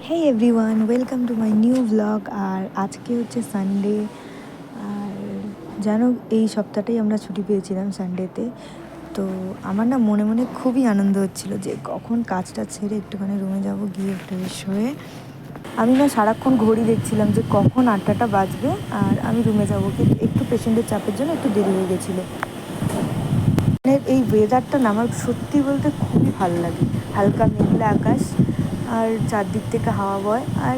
Hey everyone, welcome to my new blog. আর আজকে হচ্ছে সানডে। আর জানো, এই সপ্তাহটাই আমরা ছুটি পেয়েছিলাম সানডেতে। তো আমার না মনে মনে খুবই আনন্দ হচ্ছিল যে কখন কাজটা ছেড়ে একটুখানি রুমে যাব, গিয়ে ফ্রেশ হয়ে আমি না সারাক্ষণ ঘড়ি দেখছিলাম যে কখন 8টা বাজবে আর আমি রুমে যাবো, কিন্তু একটু পেশেন্টের চাপের জন্য একটু দেরি হয়ে গেছিলো। মানে এই ওয়েদারটা না আমার সত্যি বলতে খুবই ভালো লাগে। হালকা মেঘলা আকাশ, আর চারদিক থেকে হাওয়া বয়, আর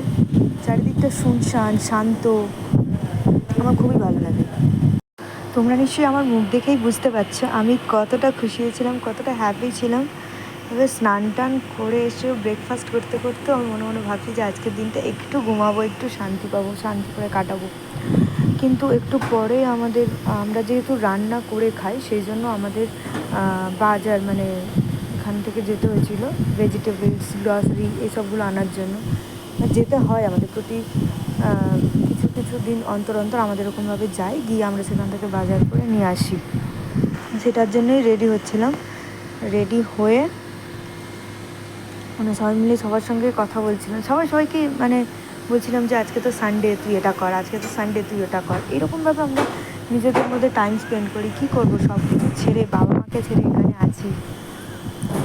চারিদিকটা শুনশান শান্ত। আমার খুবই ভালো লাগে। তোমরা নিশ্চয়ই আমার মুখ দেখেই বুঝতে পারছো আমি কতটা খুশি হয়েছিলাম, কতটা হ্যাপি ছিলাম। এবার স্নান টান করে এসেও ব্রেকফাস্ট করতে করতে আমি মনে মনে ভাবছি যে আজকের দিনটা একটু ঘুমাবো, একটু শান্তি পাবো, শান্তি করে কাটাবো। কিন্তু একটু পরে আমরা যেহেতু রান্না করে খাই, সেই জন্য আমাদের বাজার মানে এখান থেকে যেতে হয়েছিল ভেজিটেবলস, গ্রসারি এসবগুলো আনার জন্য। যেতে হয় আমাদের প্রতি কিছু কিছু দিন অন্তর অন্তর আমাদের এরকমভাবে যাই, গিয়ে আমরা সেখান থেকে বাজার করে নিয়ে আসি। সেটার জন্যই রেডি হচ্ছিলাম। রেডি হয়ে মানে সবাই মিলে সবার সঙ্গে কথা বলছিলাম, সবাইকে মানে বলছিলাম যে আজকে তো সানডে, তুই এটা কর, আজকে তো সানডে, তুই ওটা কর। এরকমভাবে আমরা নিজেদের মধ্যে টাইম স্পেন্ড করি। কী করবো, সব কিছু ছেড়ে, বাবা মাকে ছেড়ে এখানে আছি।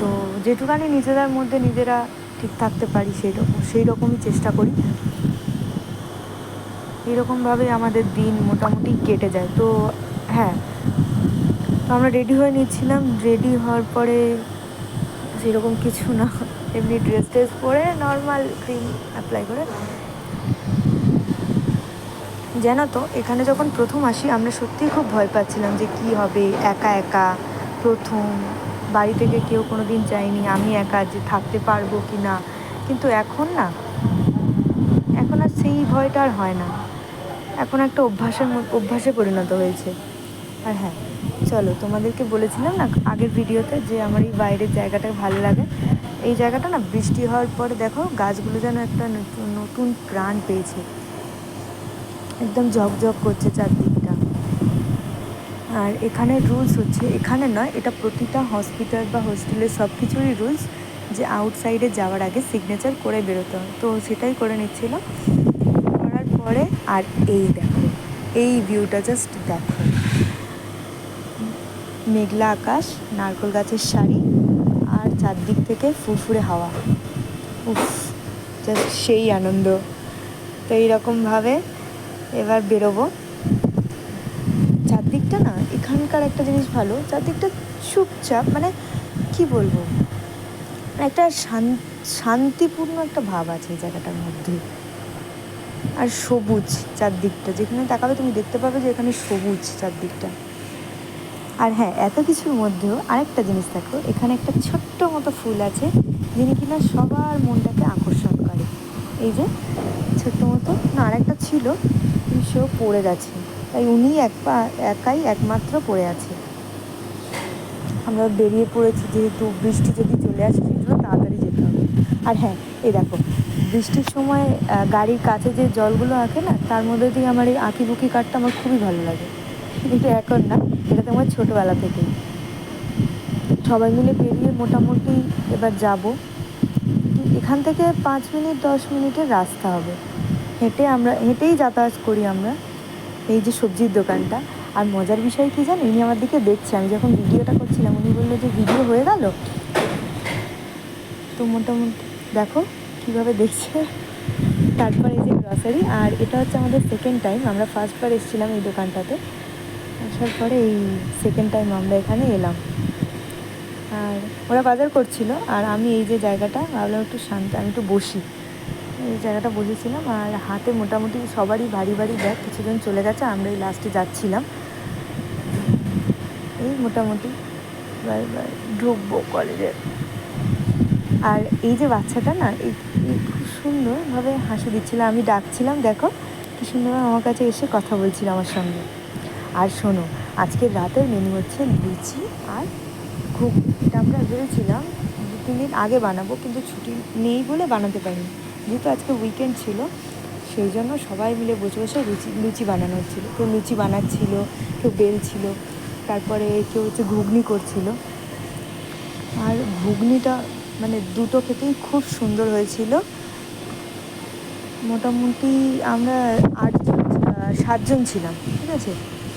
তো যেটুকানি নিজেদের মধ্যে নিজেরা ঠিক থাকতে পারি সেই রকমই চেষ্টা করি। এইরকমভাবে আমাদের দিন মোটামুটি কেটে যায়। তো হ্যাঁ, তো আমরা রেডি হয়ে নিচ্ছিলাম। রেডি হওয়ার পরে সেরকম কিছু না, এমনি ড্রেস পরে নর্মাল ক্রিম অ্যাপ্লাই করে। জানো তো, এখানে যখন প্রথম আসি আমরা সত্যিই খুব ভয় পাচ্ছিলাম যে কী হবে, একা একা প্রথম, বাড়ি থেকে কেউ কোনো দিন যায়নি, আমি একা যে থাকতে পারবো কি না। কিন্তু এখন আর সেই ভয়টা আর হয় না। এখন একটা অভ্যাসে পরিণত হয়েছে। আর হ্যাঁ, চলো, তোমাদেরকে বলেছিলাম না আগের ভিডিওতে যে আমার এই বাইরের জায়গাটা ভালো লাগে। এই জায়গাটা না বৃষ্টি হওয়ার পরে দেখো গাছগুলো যেন একটা নতুন প্রাণ পেয়েছে, একদম ঝকঝক করছে চারদিকটা। আর এখানে রুলস হচ্ছে, এখানে নয়, এটা প্রতিটা হসপিটাল বা হোস্টেলের সব কিছুরই রুলস যে আউটসাইডে যাওয়ার আগে সিগনেচার করে বেরোতে হয়। তো সেটাই করে নিচ্ছিল। করার পরে আর এই দেখো, এই ভিউটা জাস্ট দেখো, মেঘলা আকাশ, নারকেল গাছের সারি, আর চারদিক থেকে ফুরফুরে হাওয়া। উফ, জাস্ট সেই আনন্দ। তো এইরকমভাবে এবার বেরোবো। চারদিকটা না, এখানকার একটা জিনিস ভালো, চারদিকটা চুপচাপ, মানে কি বলবো, একটা শান্তিপূর্ণ একটা ভাব আছে এই জায়গাটার মধ্যে। আর সবুজ চারদিকটা, যেখানে তাকাবে তুমি দেখতে পাবে যে এখানে সবুজ চারদিকটা। আর হ্যাঁ, এত কিছুর মধ্যেও আরেকটা জিনিস দেখো, এখানে একটা ছোট্ট মতো ফুল আছে যিনি কিনা সবার মনটাকে আকর্ষণ করে। এই যে ছোট্ট মতো, না আরেকটা ছিল কিন্তু সেও পড়ে গেছে, তাই উনি একাই একমাত্র পড়ে আছে। আমরা বেরিয়ে পড়েছি, যেহেতু বৃষ্টি যদি চলে আসে সেই জন্য তাড়াতাড়ি যেতে হবে। আর হ্যাঁ, এই দেখো, বৃষ্টির সময় গাড়ির কাছে যে জলগুলো আঁকে না, তার মধ্যে দিয়ে আমার এই আঁকিবুকি কাটটা আমার খুবই ভালো লাগে। কিন্তু এখন না, এটা তো আমার ছোটোবেলা থেকেই। সবাই মিলে বেরিয়ে মোটামুটি এবার যাব। এখান থেকে 5 মিনিট 10 মিনিটের রাস্তা হবে। হেঁটেই যাতায়াত করি আমরা। এই যে সবজির দোকানটা, আর মজার বিষয় কী জানো, উনি আমার দিকে দেখছে, আমি যখন ভিডিওটা করছিলাম উনি বললো যে ভিডিও হয়ে গেল। তো মোটামুটি দেখো কীভাবে দেখছে। তারপর এই যে গ্রসারি, আর এটা হচ্ছে আমাদের সেকেন্ড টাইম। আমরা ফার্স্টবার এসেছিলাম এই দোকানটাতে, আসার পরে এই সেকেন্ড টাইম আমরা এখানে এলাম। আর ওরা বাজার করছিল, আর আমি এই যে জায়গাটা ভাবলাম একটু শান্ত, আমি একটু বসি, এই জায়গাটা বসেছিলাম। আর হাতে মোটামুটি সবারই ভারী ব্যাগ, কিছুজন চলে গেছে, আমরা এই লাস্টে যাচ্ছিলাম। এই মোটামুটি ঢুকবো কলেজে। আর এই যে বাচ্চাটা না, এই খুব সুন্দরভাবে হাসি দিচ্ছিল, আমি ডাকছিলাম, দেখো কী সুন্দরভাবে আমার কাছে এসে কথা বলছিল আমার সঙ্গে। আর শোনো, আজকের রাতের মেনু হচ্ছে লুচি আর ঘুগনি। এটা আমরা ভেবেছিলাম 2-3 দিন আগে বানাবো, কিন্তু ছুটি নেই বলে বানাতে পারিনি। যেহেতু আজকে উইকেন্ড ছিল, সেই জন্য সবাই মিলে বসে বসে লুচি বানানো হচ্ছিলো। কেউ লুচি বানাচ্ছিল, কেউ বেলছিল, তারপরে কেউ হচ্ছে ঘুগনি করছিল। আর ঘুগনিটা মানে দুটো খেতেই খুব সুন্দর হয়েছিল। মোটামুটি আমরা 7জন ছিলাম, ঠিক আছে।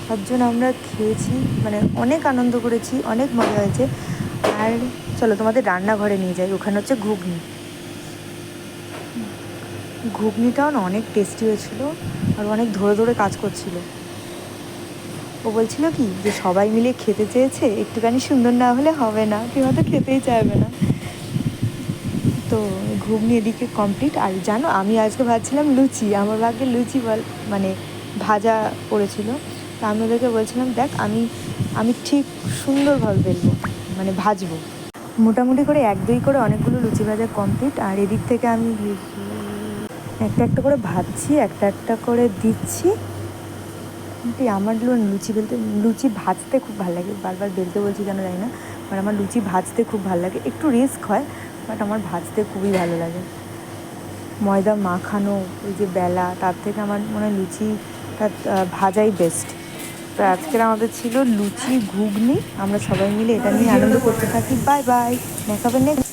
7জন আমরা খেয়েছি, মানে অনেক আনন্দ করেছি, অনেক মজা হয়েছে। আর চলো তোমাদের রান্নাঘরে নিয়ে যাই, ওখানে হচ্ছে ঘুগনি। ঘুগনিটাও না অনেক টেস্টি হয়েছিল, আর অনেক ধরে ধরে কাজ করছিল। ও বলছিল কি যে সবাই মিলে খেতে চেয়েছে, একটুখানি সুন্দর না হলে হবে না, কেউ হয়তো খেতেই চাইবে না। তো ঘুগনি এদিকে কমপ্লিট। আর জানো আমি আজকে ভাবছিলাম লুচি, আমার ভাগ্যে লুচি মানে ভাজা পড়েছিল। তো আমি ওদেরকে বলছিলাম দেখ আমি ঠিক সুন্দরভাবে বেলবো, মানে ভাজবো। মোটামুটি করে 1-2 করে অনেকগুলো লুচি ভাজা কমপ্লিট। আর এদিক থেকে আমি একটা একটা করে ভাজছি, একটা একটা করে দিচ্ছি। আমার লুচি ভাজতে খুব ভালো লাগে, বারবার বেলতে বলছি কেন জানি না, বাট আমার লুচি ভাজতে খুব ভালো লাগে। একটু রিস্ক হয়, বাট আমার ভাজতে খুবই ভালো লাগে। ময়দা মাখানো ওই যে বেলা, তার থেকে আমার মনে হয় লুচিটা ভাজাই বেস্ট। তো আজকের আমাদের ছিল লুচি ঘুগনি, আমরা সবাই মিলে এটা নিয়ে আনন্দ করতে থাকি। বাই বাই, দেখা হবে নেক্সট।